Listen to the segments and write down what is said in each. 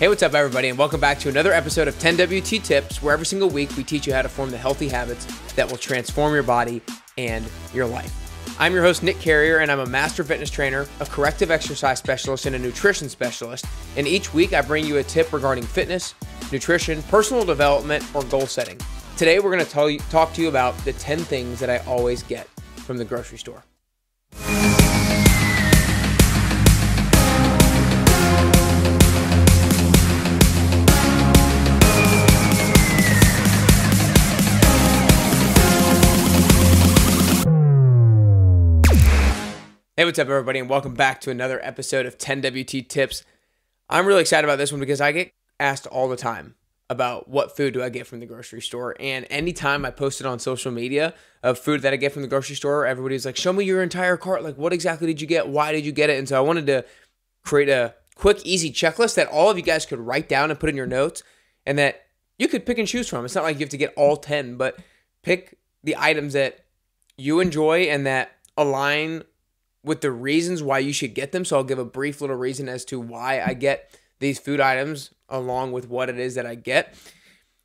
Hey, what's up everybody, and welcome back to another episode of 10WT Tips, where every single week we teach you how to form the healthy habits that will transform your body and your life. I'm your host, Nick Carrier, and I'm a master fitness trainer, a corrective exercise specialist, and a nutrition specialist. And each week I bring you a tip regarding fitness, nutrition, personal development, or goal setting. Today we're going to talk to you about the 10 things that I always get from the grocery store. Hey, what's up everybody, and welcome back to another episode of 10WT Tips. I'm really excited about this one because I get asked all the time about what food do I get from the grocery store, and anytime I post it on social media of food that I get from the grocery store, everybody's like, show me your entire cart, like what exactly did you get, why did you get it? And so I wanted to create a quick, easy checklist that all of you guys could write down and put in your notes, and that you could pick and choose from. It's not like you have to get all 10, but pick the items that you enjoy and that align with the reasons why you should get them. So I'll give a brief little reason as to why I get these food items along with what it is that I get.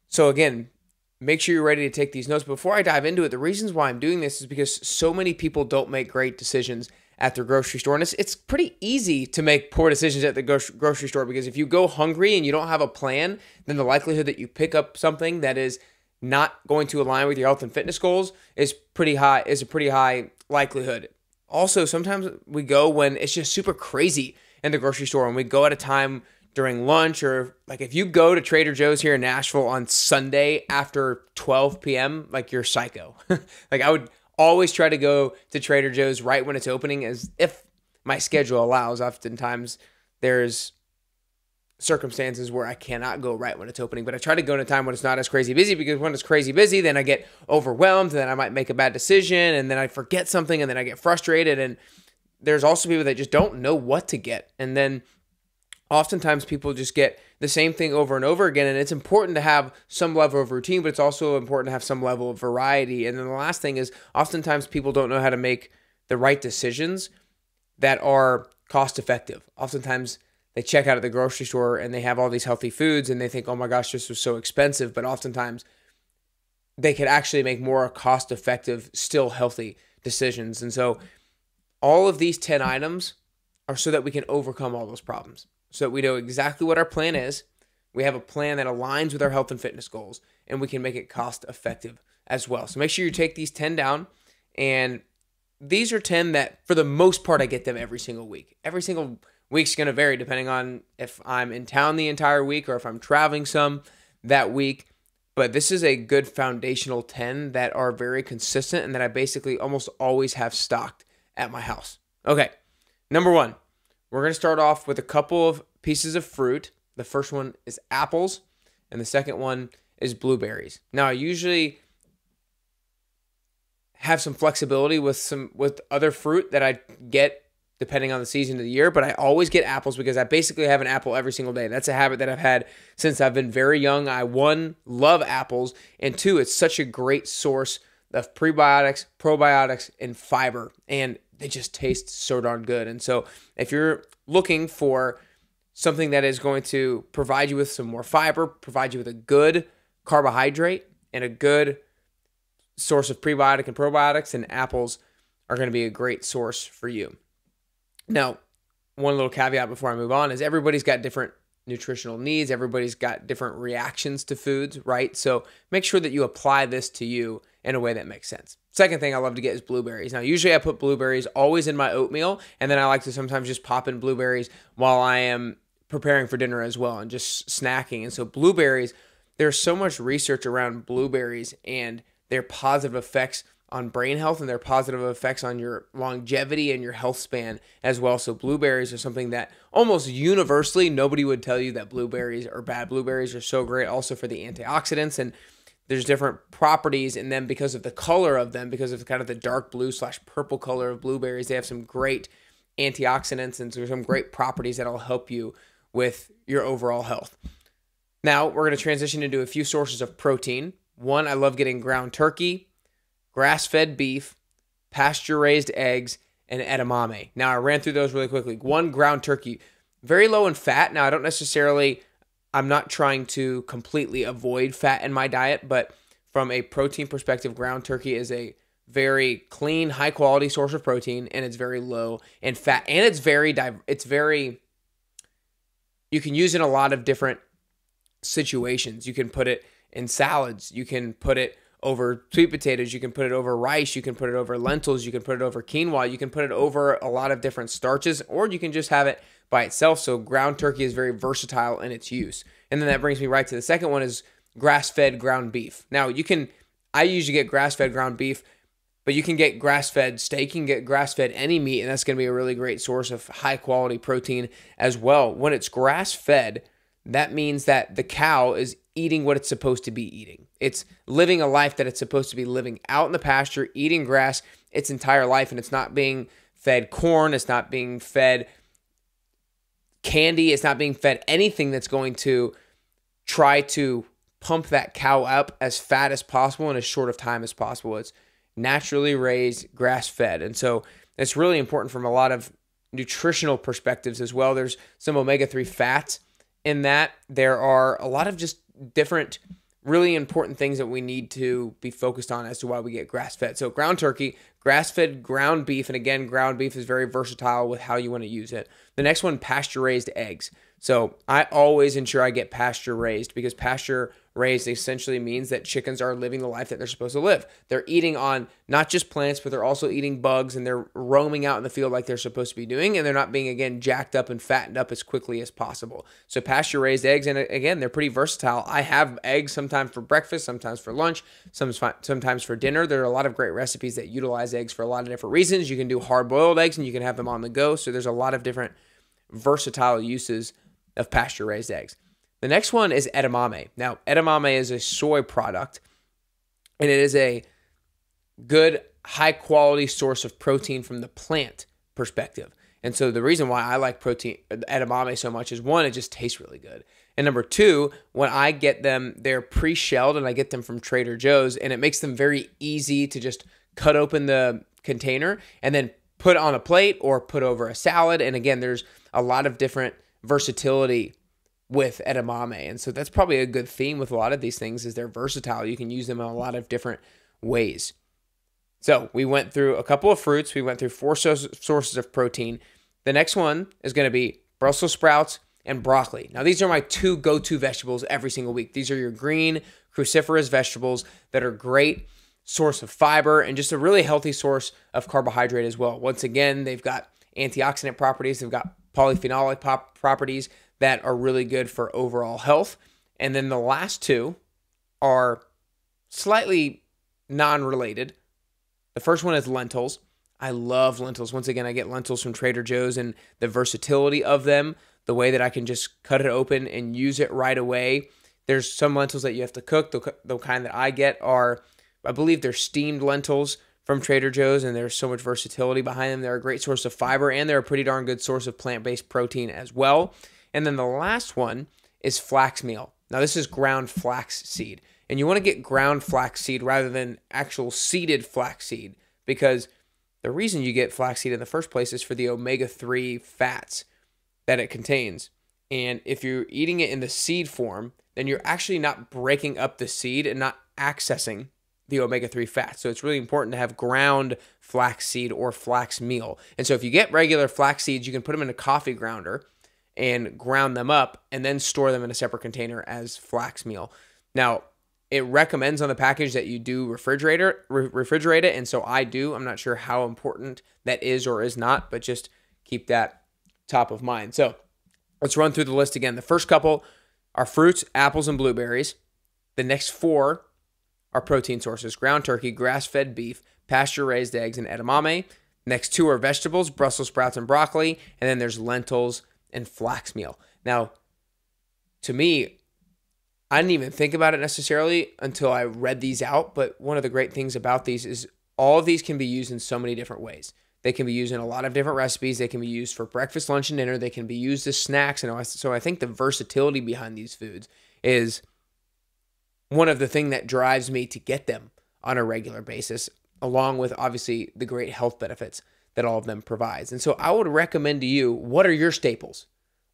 So again, make sure you're ready to take these notes. Before I dive into it, the reasons why I'm doing this is because so many people don't make great decisions at their grocery store. And it's pretty easy to make poor decisions at the grocery store, because if you go hungry and you don't have a plan, then the likelihood that you pick up something that is not going to align with your health and fitness goals is a pretty high likelihood. Also, sometimes we go when it's just super crazy in the grocery store, and we go at a time during lunch, or like if you go to Trader Joe's here in Nashville on Sunday after 12 p.m., like you're psycho. Like I would always try to go to Trader Joe's right when it's opening, as if my schedule allows. Oftentimes there's circumstances where I cannot go right when it's opening, but I try to go in a time when it's not as crazy busy, because when it's crazy busy, then I get overwhelmed, and then I might make a bad decision, and then I forget something, and then I get frustrated. And there's also people that just don't know what to get, and then oftentimes people just get the same thing over and over again. And it's important to have some level of routine, but it's also important to have some level of variety. And then the last thing is, oftentimes people don't know how to make the right decisions that are cost effective. Oftentimes they check out at the grocery store and they have all these healthy foods and they think, oh my gosh, this was so expensive. But oftentimes they could actually make more cost-effective, still healthy decisions. And so all of these 10 items are so that we can overcome all those problems, so that we know exactly what our plan is. We have a plan that aligns with our health and fitness goals, and we can make it cost-effective as well. So make sure you take these 10 down. And these are 10 that, for the most part, I get them every single week. Every single week's going to vary depending on if I'm in town the entire week or if I'm traveling some that week. But this is a good foundational 10 that are very consistent and that I basically almost always have stocked at my house. Okay, number one, we're going to start off with a couple of pieces of fruit. The first one is apples, and the second one is blueberries. Now, I usually have some flexibility with other fruit that I get depending on the season of the year, but I always get apples because I basically have an apple every single day. That's a habit that I've had since I've been very young. I, one, love apples, and two, it's such a great source of prebiotics, probiotics, and fiber, and they just taste so darn good. And so if you're looking for something that is going to provide you with some more fiber, provide you with a good carbohydrate, and a good source of prebiotic and probiotics, then apples are going to be a great source for you. Now, one little caveat before I move on is everybody's got different nutritional needs. Everybody's got different reactions to foods, right? So make sure that you apply this to you in a way that makes sense. Second thing I love to get is blueberries. Now, usually I put blueberries always in my oatmeal, and then I like to sometimes just pop in blueberries while I am preparing for dinner as well and just snacking. And so blueberries, there's so much research around blueberries and their positive effects on brain health and their positive effects on your longevity and your health span as well. So blueberries are something that almost universally nobody would tell you that blueberries are bad. Blueberries are so great also for the antioxidants, and there's different properties in them because of the color of them, because of kind of the dark blue / purple color of blueberries. They have some great antioxidants and some great properties that'll help you with your overall health. Now we're going to transition into a few sources of protein. One, I love getting ground turkey, grass-fed beef, pasture-raised eggs, and edamame. Now, I ran through those really quickly. One, ground turkey, very low in fat. Now, I don't necessarily I'm not trying to completely avoid fat in my diet, but from a protein perspective, ground turkey is a very clean, high quality source of protein, and it's very low in fat, and you can use it in a lot of different situations. You can put it in salads. You can put it over sweet potatoes. You can put it over rice. You can put it over lentils. You can put it over quinoa. You can put it over a lot of different starches, or you can just have it by itself. So ground turkey is very versatile in its use. And then that brings me right to the second one, is grass-fed ground beef. Now I usually get grass-fed ground beef, but you can get grass-fed steak, you can get grass-fed any meat, and that's going to be a really great source of high-quality protein as well. When it's grass-fed, that means that the cow is eating what it's supposed to be eating. It's living a life that it's supposed to be living out in the pasture, eating grass its entire life, and it's not being fed corn, it's not being fed candy, it's not being fed anything that's going to try to pump that cow up as fat as possible in as short of time as possible. It's naturally raised, grass-fed. And so it's really important from a lot of nutritional perspectives as well. There's some omega-3 fats in that. There are a lot of just different really important things that we need to be focused on as to why we get grass-fed. So ground turkey, grass-fed ground beef, and again, ground beef is very versatile with how you want to use it. The next one, pasture-raised eggs. So I always ensure I get pasture-raised, because pasture-raised essentially means that chickens are living the life that they're supposed to live. They're eating on not just plants, but they're also eating bugs, and they're roaming out in the field like they're supposed to be doing, and they're not being, again, jacked up and fattened up as quickly as possible. So pasture-raised eggs, and again, they're pretty versatile. I have eggs sometimes for breakfast, sometimes for lunch, sometimes for dinner. There are a lot of great recipes that utilize eggs for a lot of different reasons. You can do hard-boiled eggs, and you can have them on the go. So there's a lot of different versatile uses of pasture-raised eggs. The next one is edamame. Now, edamame is a soy product, and it is a good, high-quality source of protein from the plant perspective. And so the reason why I like edamame so much is, one, it just tastes really good. And number two, when I get them, they're pre-shelled, and I get them from Trader Joe's, and it makes them very easy to just cut open the container and then put on a plate or put over a salad. And again, there's a lot of different versatility with edamame. And so that's probably a good theme with a lot of these things, is they're versatile. You can use them in a lot of different ways. So we went through a couple of fruits. We went through 4 sources of protein. The next one is going to be Brussels sprouts and broccoli. Now, these are my 2 go-to vegetables every single week. These are your green cruciferous vegetables that are great source of fiber and just a really healthy source of carbohydrate as well. Once again, they've got antioxidant properties. They've got polyphenolic properties that are really good for overall health. And then the last 2 are slightly non-related. The first one is lentils. I love lentils. Once again, I get lentils from Trader Joe's, and the versatility of them, the way that I can just cut it open and use it right away. There's some lentils that you have to cook. The kind that I get are, I believe they're steamed lentils from Trader Joe's, and there's so much versatility behind them. They're a great source of fiber, and they're a pretty darn good source of plant-based protein as well. And then the last one is flax meal. Now, this is ground flax seed, and you want to get ground flax seed rather than actual seeded flax seed, because the reason you get flaxseed in the first place is for the omega-3 fats that it contains. And if you're eating it in the seed form, then you're actually not breaking up the seed and not accessing the omega-3 fats. So it's really important to have ground flaxseed or flax meal. And so if you get regular flax seeds, you can put them in a coffee grounder and ground them up and then store them in a separate container as flax meal. Now, it recommends on the package that you do refrigerate it, and so I do. I'm not sure how important that is or is not, but just keep that top of mind. So let's run through the list again. The first couple are fruits, apples, and blueberries. The next 4 are protein sources: ground turkey, grass-fed beef, pasture-raised eggs, and edamame. Next 2 are vegetables: Brussels sprouts and broccoli, and then there's lentils and flax meal. Now, to me, I didn't even think about it necessarily until I read these out, but one of the great things about these is all of these can be used in so many different ways. They can be used in a lot of different recipes. They can be used for breakfast, lunch, and dinner. They can be used as snacks. And so I think the versatility behind these foods is one of the things that drives me to get them on a regular basis, along with obviously the great health benefits that all of them provides. And so I would recommend to you, what are your staples?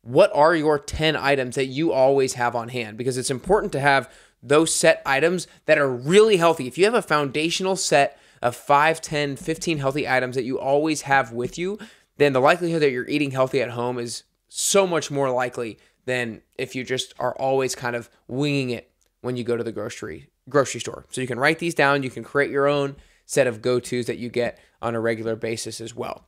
what are your 10 items that you always have on hand? Because it's important to have those set items that are really healthy. If you have a foundational set of 5, 10, 15 healthy items that you always have with you, then the likelihood that you're eating healthy at home is so much more likely than if you just are always kind of winging it when you go to the grocery store. So you can write these down. You can create your own set of go-tos that you get on a regular basis as well.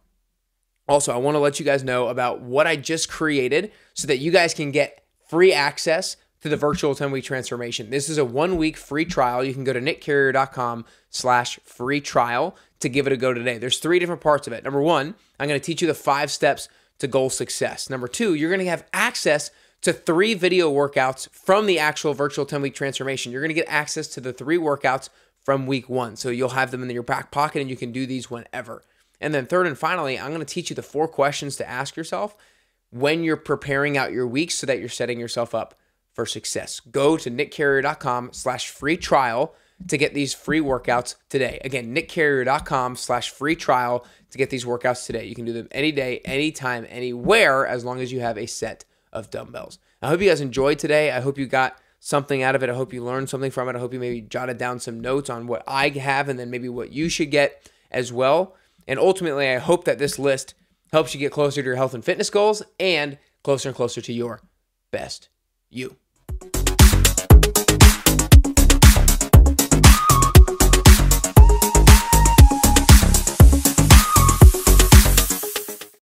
Also, I want to let you guys know about what I just created so that you guys can get free access to the virtual 10-week transformation. This is a 1-week free trial. You can go to nickcarrier.com/free trial to give it a go today. There's 3 different parts of it. Number 1, I'm going to teach you the 5 steps to goal success. Number 2, you're going to have access to 3 video workouts from the actual virtual 10-week transformation. You're going to get access to the 3 workouts from week 1. So you'll have them in your back pocket and you can do these whenever. And then third and finally, I'm going to teach you the 4 questions to ask yourself when you're preparing out your week so that you're setting yourself up for success. Go to nickcarrier.com/free trial to get these free workouts today. Again, nickcarrier.com/free trial to get these workouts today. You can do them any day, anytime, anywhere, as long as you have a set of dumbbells. I hope you guys enjoyed today. I hope you got something out of it. I hope you learned something from it. I hope you maybe jotted down some notes on what I have and then maybe what you should get as well. And ultimately, I hope that this list helps you get closer to your health and fitness goals and closer to your best you.